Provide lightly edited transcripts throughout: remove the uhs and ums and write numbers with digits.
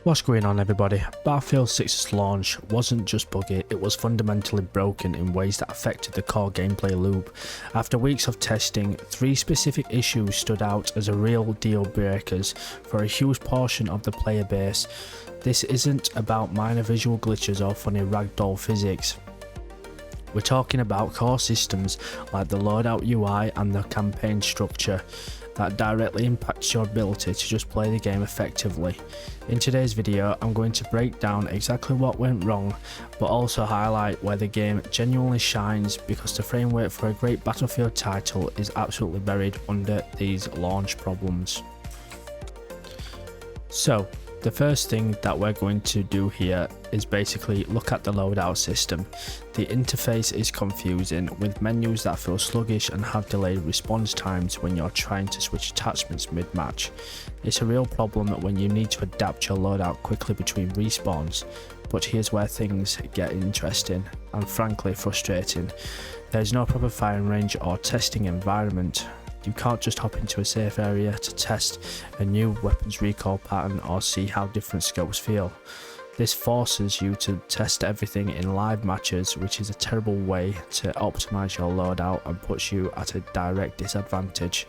What's going on, everybody? Battlefield 6's launch wasn't just buggy, it was fundamentally broken in ways that affected the core gameplay loop. After weeks of testing, 3 specific issues stood out as a real deal breakers for a huge portion of the player base. This isn't about minor visual glitches or funny ragdoll physics. We're talking about core systems like the Loadout UI and the campaign structure that directly impacts your ability to just play the game effectively. In today's video, I'm going to break down exactly what went wrong, but also highlight where the game genuinely shines, because the framework for a great Battlefield title is absolutely buried under these launch problems. So, the first thing that we're going to do here is basically look at the loadout system. The interface is confusing, with menus that feel sluggish and have delayed response times when you're trying to switch attachments mid-match. It's a real problem when you need to adapt your loadout quickly between respawns, but here's where things get interesting and frankly frustrating. There's no proper firing range or testing environment. You can't just hop into a safe area to test a new weapons recoil pattern or see how different scopes feel. This forces you to test everything in live matches, which is a terrible way to optimize your loadout and puts you at a direct disadvantage.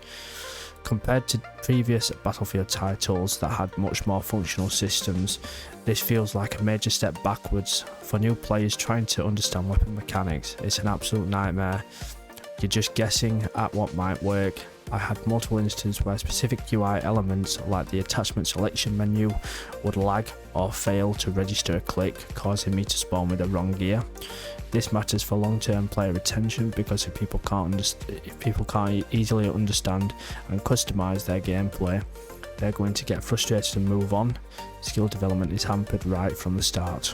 Compared to previous Battlefield titles that had much more functional systems, this feels like a major step backwards. For new players trying to understand weapon mechanics, it's an absolute nightmare. You're just guessing at what might work. I had multiple instances where specific UI elements like the attachment selection menu would lag or fail to register a click, causing me to spawn with the wrong gear. This matters for long-term player retention, because if people can't easily understand and customize their gameplay, they're going to get frustrated and move on. Skill development is hampered right from the start.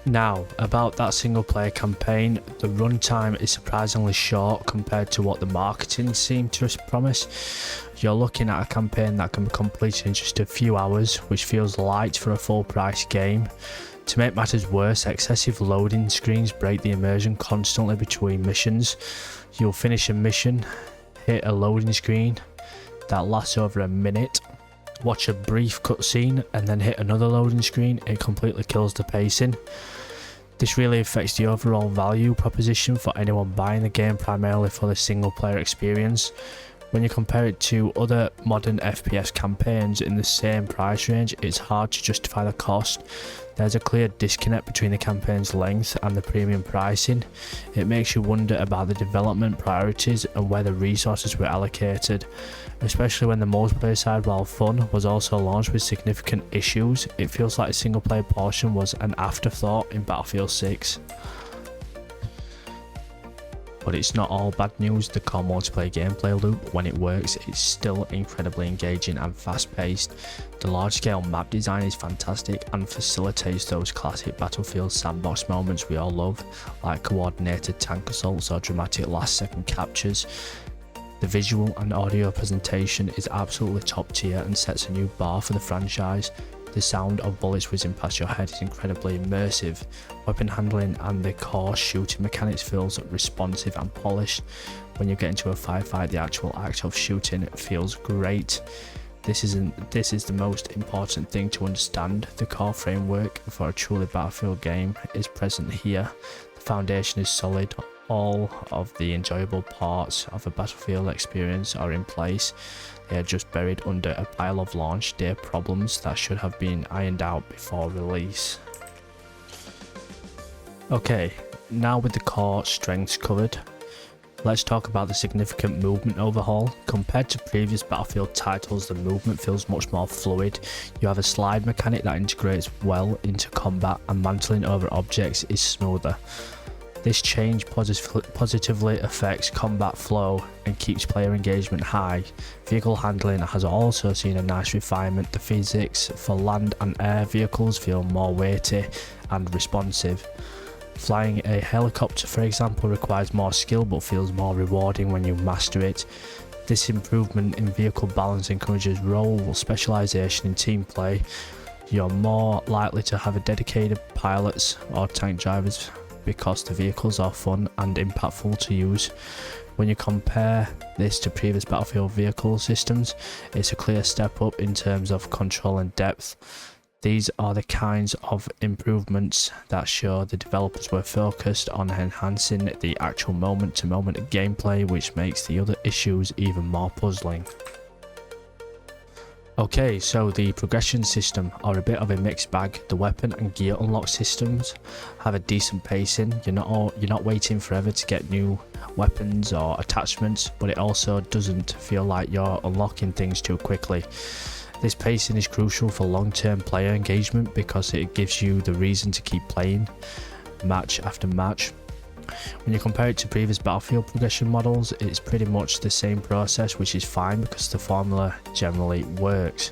Now, about that single player campaign, the runtime is surprisingly short compared to what the marketing seemed to promise. You're looking at a campaign that can be completed in just a few hours, which feels light for a full price game. To make matters worse, excessive loading screens break the immersion constantly between missions. You'll finish a mission, hit a loading screen that lasts over a minute, watch a brief cutscene, and then hit another loading screen. It completely kills the pacing. This really affects the overall value proposition for anyone buying the game primarily for the single player experience. When you compare it to other modern FPS campaigns in the same price range, it's hard to justify the cost. There's a clear disconnect between the campaign's length and the premium pricing. It makes you wonder about the development priorities and where the resources were allocated, especially when the multiplayer side, while fun, was also launched with significant issues. It feels like the single player portion was an afterthought in Battlefield 6. But it's not all bad news. The core multiplayer gameplay loop, when it works, is still incredibly engaging and fast paced. The large scale map design is fantastic and facilitates those classic Battlefield sandbox moments we all love, like coordinated tank assaults or dramatic last second captures. The visual and audio presentation is absolutely top tier and sets a new bar for the franchise. The sound of bullets whizzing past your head is incredibly immersive. Weapon handling and the core shooting mechanics feels responsive and polished. When you get into a firefight, the actual act of shooting feels great. This is the most important thing to understand. The core framework for a truly Battlefield game is present here. The foundation is solid. All of the enjoyable parts of a Battlefield experience are in place. They are just buried under a pile of launch day problems that should have been ironed out before release. Okay, now with the core strengths covered, let's talk about the significant movement overhaul. Compared to previous Battlefield titles, the movement feels much more fluid. You have a slide mechanic that integrates well into combat, and mantling over objects is smoother. This change positively affects combat flow and keeps player engagement high. Vehicle handling has also seen a nice refinement. The physics for land and air vehicles feel more weighty and responsive. Flying a helicopter, for example, requires more skill but feels more rewarding when you master it. This improvement in vehicle balance encourages role specialization in team play. You're more likely to have a dedicated pilots or tank drivers because the vehicles are fun and impactful to use. When you compare this to previous Battlefield vehicle systems, it's a clear step up in terms of control and depth. These are the kinds of improvements that show the developers were focused on enhancing the actual moment-to-moment gameplay, which makes the other issues even more puzzling. Okay, so the progression system are a bit of a mixed bag. The weapon and gear unlock systems have a decent pacing. You're not waiting forever to get new weapons or attachments, but it also doesn't feel like you're unlocking things too quickly. This pacing is crucial for long-term player engagement because it gives you the reason to keep playing match after match. When you compare it to previous Battlefield progression models, it's pretty much the same process, which is fine because the formula generally works.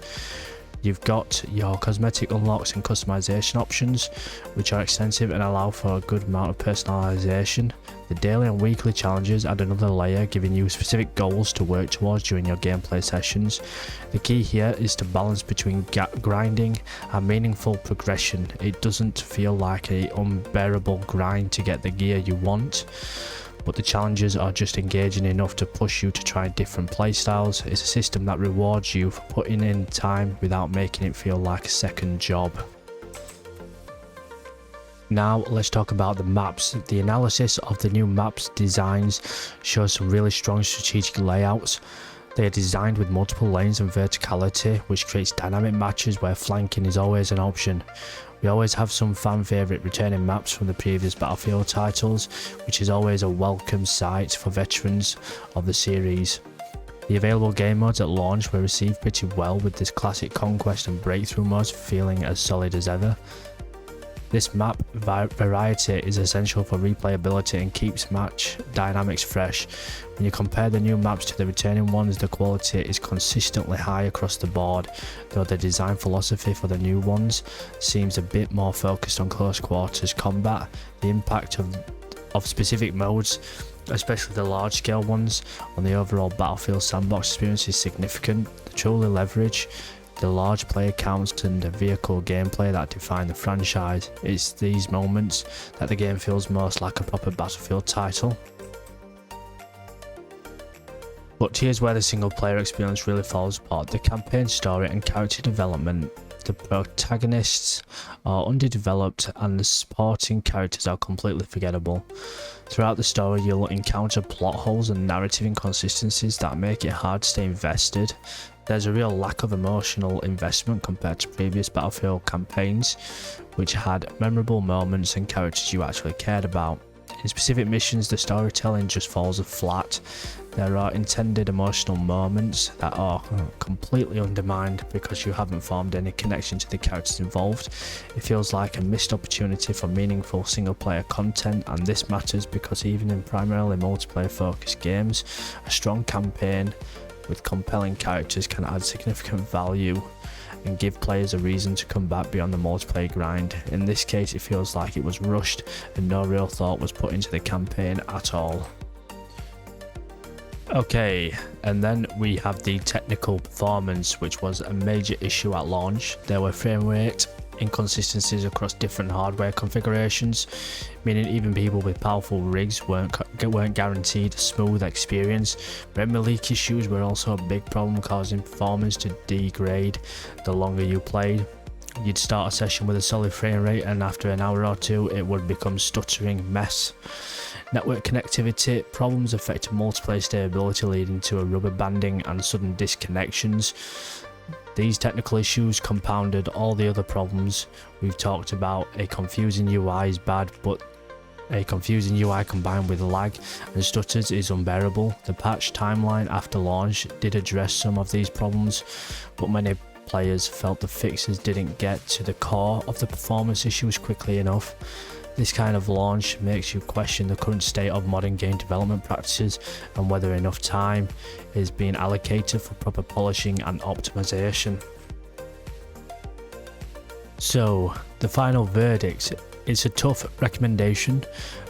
You've got your cosmetic unlocks and customization options, which are extensive and allow for a good amount of personalization. The daily and weekly challenges add another layer, giving you specific goals to work towards during your gameplay sessions. The key here is to balance between grinding and meaningful progression. It doesn't feel like an unbearable grind to get the gear you want, but the challenges are just engaging enough to push you to try different playstyles. It's a system that rewards you for putting in time without making it feel like a second job. Now let's talk about the maps. The analysis of the new maps designs shows some really strong strategic layouts. They are designed with multiple lanes and verticality, which creates dynamic matches where flanking is always an option. We always have some fan favourite returning maps from the previous Battlefield titles, which is always a welcome sight for veterans of the series. The available game modes at launch were received pretty well, with this classic conquest and breakthrough modes feeling as solid as ever. This map variety is essential for replayability and keeps match dynamics fresh. When you compare the new maps to the returning ones, the quality is consistently high across the board, though the design philosophy for the new ones seems a bit more focused on close quarters combat. The impact of specific modes, especially the large scale ones, on the overall Battlefield sandbox experience is significant. They truly leverage the large player counts and the vehicle gameplay that define the franchise. It's these moments that the game feels most like a proper Battlefield title. But here's where the single player experience really falls apart. The campaign story and character development. The protagonists are underdeveloped and the supporting characters are completely forgettable. Throughout the story, you'll encounter plot holes and narrative inconsistencies that make it hard to stay invested. There's a real lack of emotional investment compared to previous Battlefield campaigns, which had memorable moments and characters you actually cared about. In specific missions, the storytelling just falls flat. There are intended emotional moments that are completely undermined because you haven't formed any connection to the characters involved. It feels like a missed opportunity for meaningful single player content, and this matters because even in primarily multiplayer focused games, a strong campaign with compelling characters can add significant value and give players a reason to come back beyond the multiplayer grind. In this case, it feels like it was rushed and no real thought was put into the campaign at all. Okay, and then we have the technical performance, which was a major issue at launch. There were frame rate inconsistencies across different hardware configurations, meaning even people with powerful rigs weren't guaranteed a smooth experience. Memory leak issues were also a big problem, causing performance to degrade the longer you played. You'd start a session with a solid frame rate and after an hour or two it would become stuttering mess. Network connectivity problems affected multiplayer stability, leading to a rubber banding and sudden disconnections. These technical issues compounded all the other problems we've talked about. A confusing UI is bad, but a confusing UI combined with lag and stutters is unbearable. The patch timeline after launch did address some of these problems, but many players felt the fixes didn't get to the core of the performance issues quickly enough. This kind of launch makes you question the current state of modern game development practices and whether enough time is being allocated for proper polishing and optimization. So, the final verdict, it's a tough recommendation,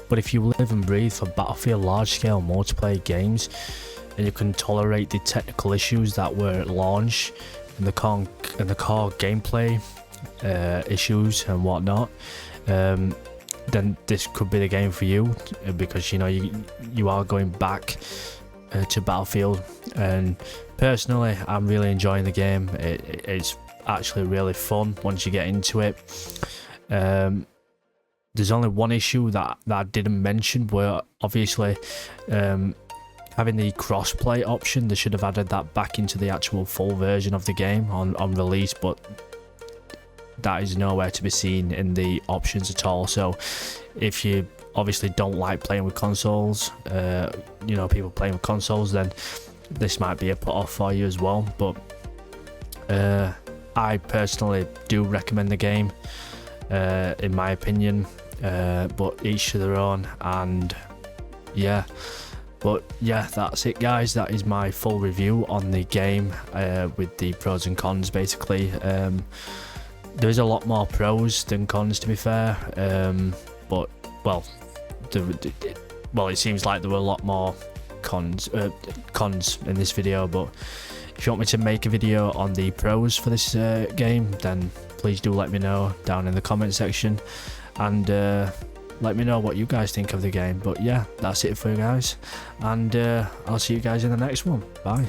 but if you live and breathe for Battlefield large-scale multiplayer games and you can tolerate the technical issues that were at launch and the core gameplay issues and whatnot, then this could be the game for you, because you know you are going back to Battlefield. And personally, I'm really enjoying the game. It's actually really fun once you get into it. There's only one issue that I didn't mention, where obviously having the crossplay option, they should have added that back into the actual full version of the game on release, but that is nowhere to be seen in the options at all. So if you obviously don't like playing with consoles, you know, people playing with consoles, then this might be a put off for you as well. But I personally do recommend the game, in my opinion, but each to their own. And yeah, but yeah, that's it guys. That is my full review on the game, with the pros and cons basically. There's a lot more pros than cons, to be fair, but well, it seems like there were a lot more cons in this video. But if you want me to make a video on the pros for this game, then please do let me know down in the comment section, and let me know what you guys think of the game. But yeah, that's it for you guys, and I'll see you guys in the next one. Bye.